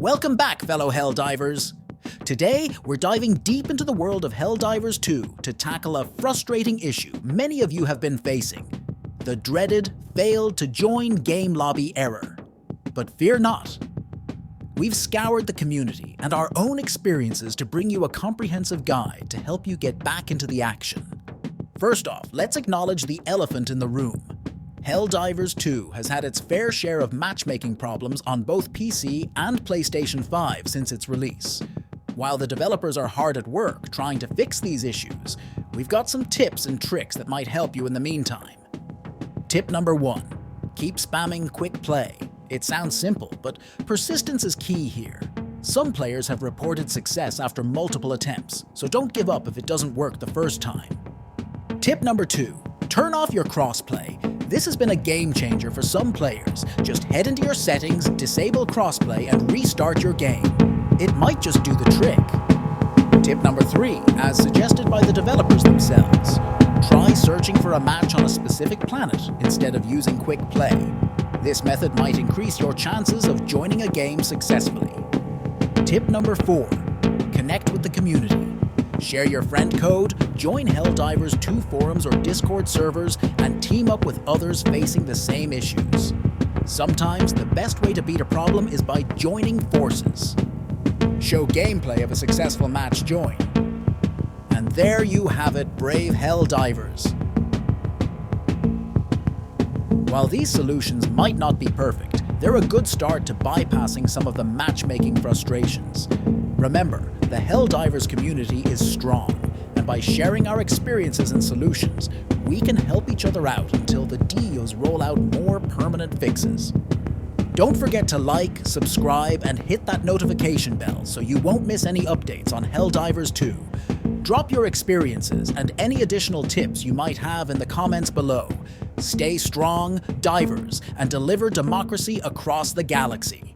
Welcome back, fellow Helldivers! Today, we're diving deep into the world of Helldivers 2 to tackle a frustrating issue many of you have been facing: the dreaded failed to join game lobby error. But fear not. We've scoured the community and our own experiences to bring you a comprehensive guide to help you get back into the action. First off, let's acknowledge the elephant in the room. Helldivers 2 has had its fair share of matchmaking problems on both PC and PlayStation 5 since its release. While the developers are hard at work trying to fix these issues, we've got some tips and tricks that might help you in the meantime. Tip number 1. Keep spamming quick play. It sounds simple, but persistence is key here. Some players have reported success after multiple attempts, so don't give up if it doesn't work the first time. Tip number 2. Turn off your crossplay. This has been a game changer for some players. Just head into your settings, disable crossplay, and restart your game. It might just do the trick. Tip number 3, as suggested by the developers themselves. Try searching for a match on a specific planet instead of using quick play. This method might increase your chances of joining a game successfully. Tip number 4, connect with the community. Share your friend code, join Helldivers 2 forums or Discord servers, and team up with others facing the same issues. Sometimes the best way to beat a problem is by joining forces. Show gameplay of a successful match join. And there you have it, brave Helldivers. While these solutions might not be perfect, they're a good start to bypassing some of the matchmaking frustrations. Remember, the Helldivers community is strong, and by sharing our experiences and solutions, we can help each other out until the DEOs roll out more permanent fixes. Don't forget to like, subscribe, and hit that notification bell so you won't miss any updates on Helldivers 2. Drop your experiences and any additional tips you might have in the comments below. Stay strong, divers, and deliver democracy across the galaxy.